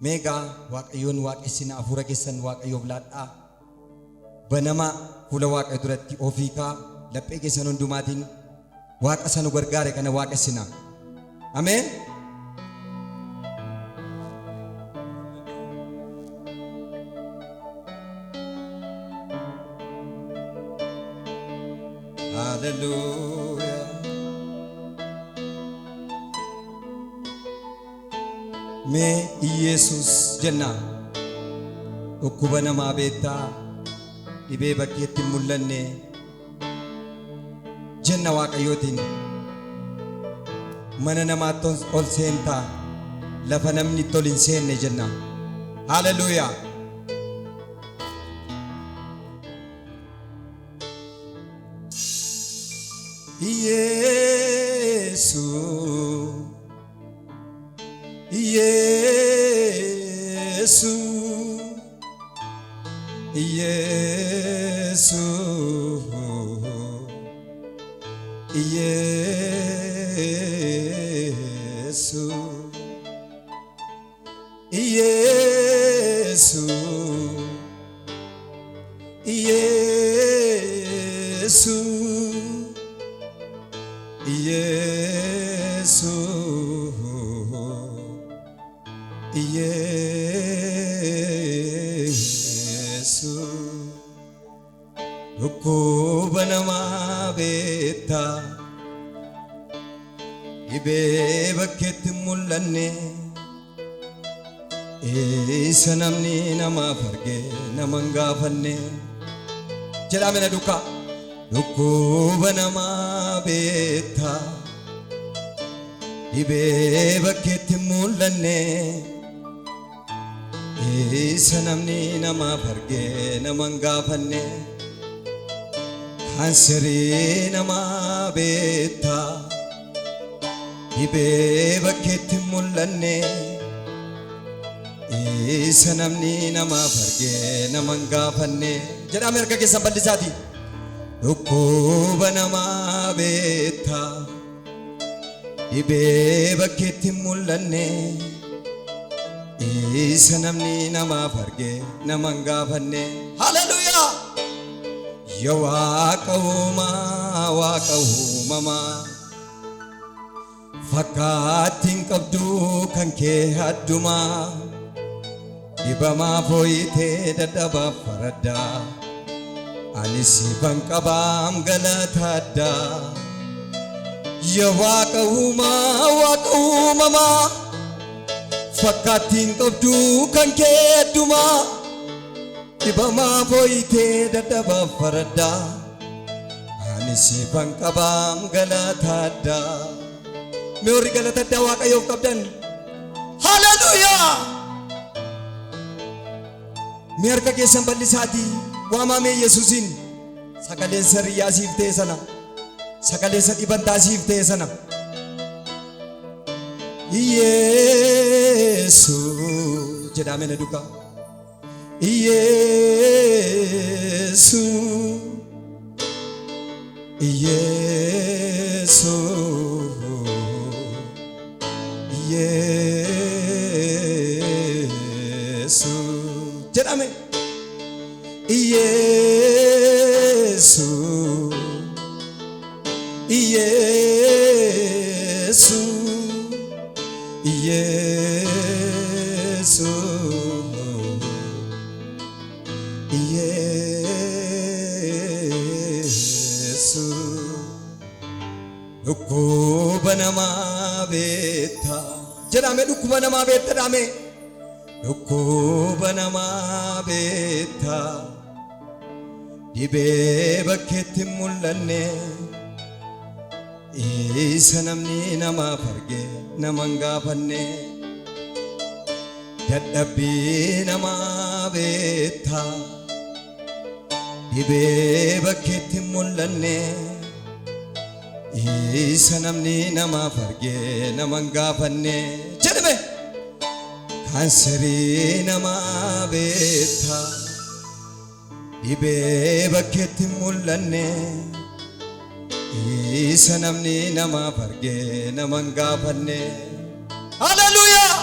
Mega waaqayyoon waaqessina hafuura keessan waaqayyoof laadhaa. Banama fuula waaqayyo duratti ofii kaa laphee keessan hundumaatiin waaqa sanu gargaare kana waaqessina. Ameen. Hallelujah. Mee Yesus jenna dhukkuba namaa beektaa dhibee bakkeetti mul'anne jenna waaqayyootiin mana namaatti ol seentaa lafa namni itti ol hin seenne jenna. Hallelujah. Dhukkuba namaa beektaa dhibee bakkeetti mul'anne isa namni namaaf argee nama hin gaafanne jedhame na duukaa. Dhukkuba namaa beektaa dhibee bakkeetti mul'anne isa namni namaaf argee nama hin gaafanne. Kanserii namaa beektaa dhibee bakkeetti mul'anne isa namni namaaf argee nama hin gaafanne jedhame harka keessan bal'isaati. Dhukkuba namaa beektaa dhibee bakkeetti mul'anne isa namni namaaf argee nama hin gaafanne. Hallelujah. Ya Waaqa uumamaa fakkaattiin qabdu kan kee addumaa dhibamaa fooyitee dadhabaaf faraddaa anis siifan qabaam galata addaa. Ya Waaqa uumamaa fakkaattiin qabdu kan kee addumaa dhibamaa fooyitee dadhabaaf faraddaa ani siifan qabaam galata addaa. Mee warri galata addaa waaqayyoof qabdan haleluuyaa. Mee harka keessan bal'isaatii waamamee Yesuusiin sagaleen sariyyaa siif ta'e sana sagalee dhibantaa siif ta'e sana Yesuus jedhame na duukaa. Jedhame dhukkuba namaa beektaa jedhame. Dhukkuba namaa beektaa jedhame. Dhukkuba namaa beektaa dhibee bakkeetti mul'anne isa namni namaaf argee nama hin gaafanne. Dadhabbii namaa beektaa dhibee bakkeetti mul'anne isa namni namaaf argee nama hin gaafanne jedhame. Kanserii namaa beektaa dhibee bakkeetti mul'anne isa namni namaaf argee nama hin gaafanne. Hallelujah.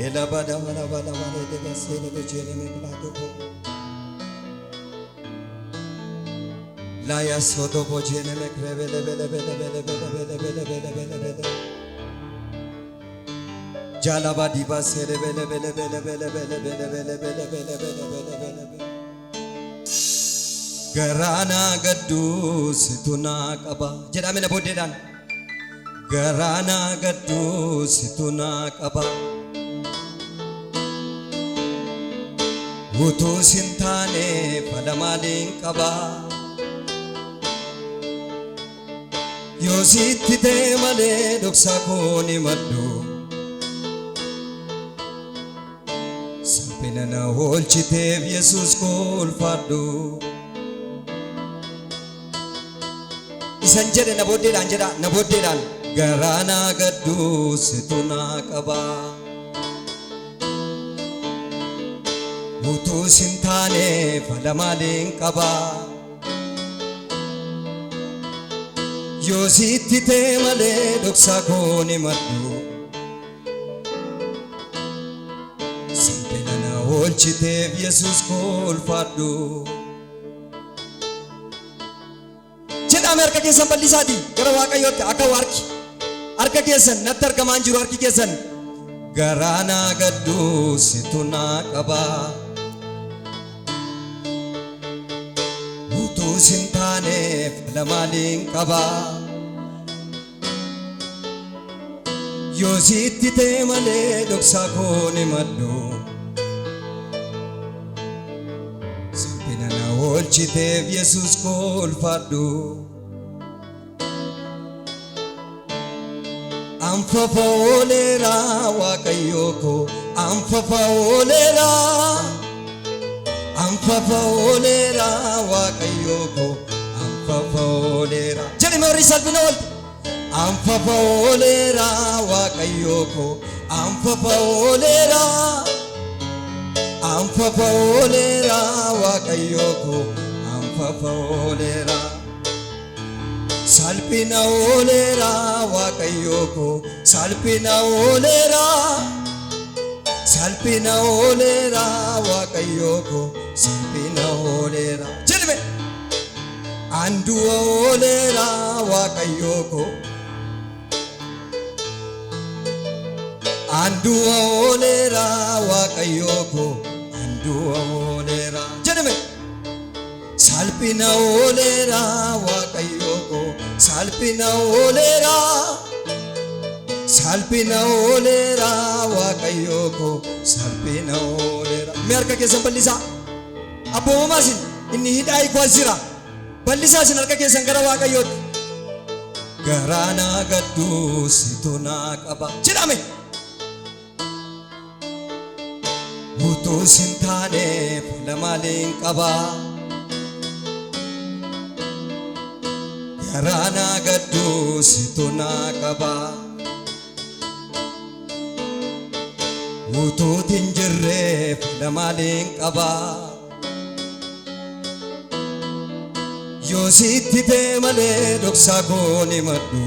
Ela bada bada bada bada de basele bejene me plato ko. La ya soto bojene me krevele bele bele bele bele bele bele bele bele bele. Jala badi basele bele bele bele bele bele bele bele bele bele bele bele bele bele. Garana gaddu situna kaba. Jeda me na bodedan. Garana gaddu situna kaba. Utu sintane padamalin kaba. Yositite male doksa koni maddu. Sapina na holchite Jesus kol faddu. Isan jede na bodedan garana gaddu situna kaba. Utu sintane padamalin kaba. Yositite male doksa koni maddu. Sapina na holchite Jesus kol faddu. Amerika kesan ballisati gara waaqayyotti akka warki harka keessan natti argamaan jiru harki keessan garana gaddu situna qaba utuu sintaaneef lamaalin qaba yoo sitti ta'e malee dhoksaa koo ni maddu salphina na oolchiteef Yesuus koo ulfaadhu. Amfafa olera wakayoko amfafa olera wakayoko amfafa olera jeni mori salbinol amfafa olera wakayoko amfafa olera wakayoko amfafa olera salpina olera wakayoko salpina olera wakayoko salpina olera jelme andu olera wakayoko andu olera jelme salpina olera wakayoko salpina olera wakayoko salpina olera merka kesan ballisa abbo masin inni hidai kwazira ballisa sin harka kesan gara wakayot garana gaddu situna qaba jedhame utu sintane lamaalin qaba garana gaddu situna qaba utu tinjirre lamaalin qaba yoo sitti ta'e malee dhoksaa koo ni maddu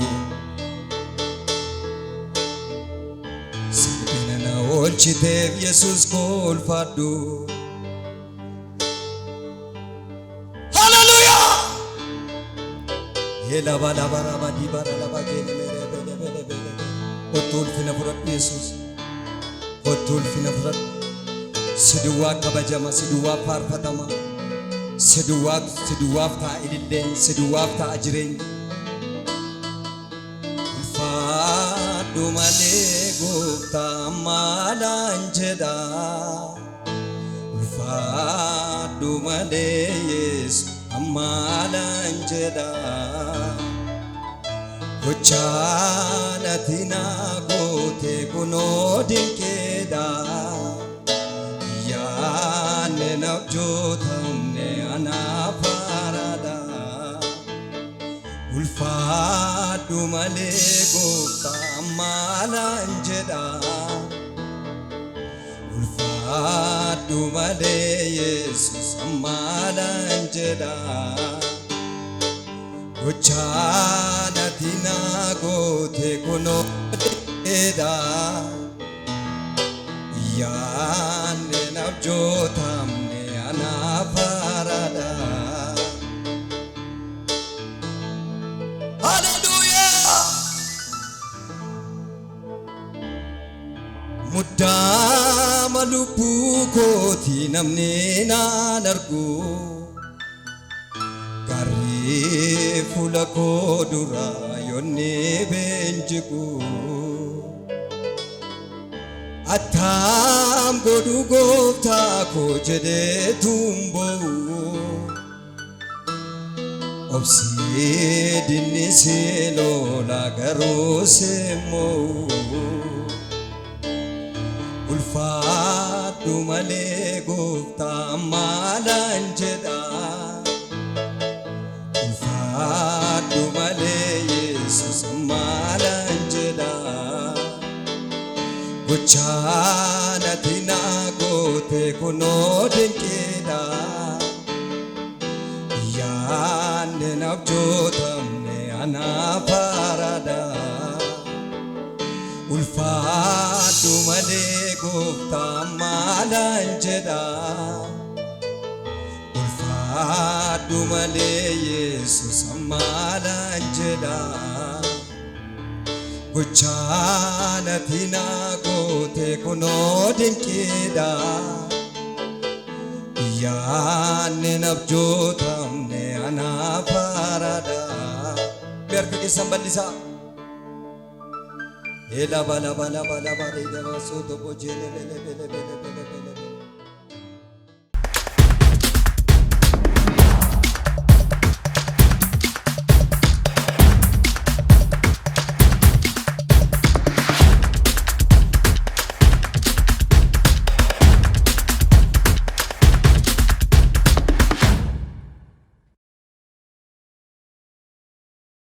salphina na oolchiteef Yesuus koo ulfaadhu. Ela bala bara badi bara la bagene mere bele bele bele otul fina furat Yesus otul fina furat siduwa kabajama siduwa farfatama siduwa ta ilillen siduwa ta ajren ulfaadhu malee gooftaa maalaan jedha ulfaadhu malee Yesu maalaan jedha gochaana tina goote kunoo dinkeedha yaanne nabjootamne anaaf haaraadha ulfaadhu malee gooftaa maalaan jedha ulfaadhu malee Yesuus maalaan jedha gochaana tina goote kunoo dinkeedha yaanne nabjootamne anaafarada. Hallelujah. Muddama lubbuu kootii namni naan argu garri fuula koo dura yoonni beenjigu attam godhu gooftaa koo jedhee tumboo obsee dinnisee lola garuu seemmoo ulfaadhu malee gooftaa maalaan jedhaa ulfaadhu malee Yesuus maalaan jedhaa gochaan ati naa goote kunoo dinqiidha yaanne nabjootamne anaafarada. Ulfaadhu malee gooftaa maalaan jedhaa ulfaadhu malee Yesuus maalaan jedhaa gochaan ati naa goote kunoo dinqiidha yaanne nabjootamne anaafarada. Harka keessan bal'isaa. Ela bala bala bala bala ida baso to bojele bele bele bele bele.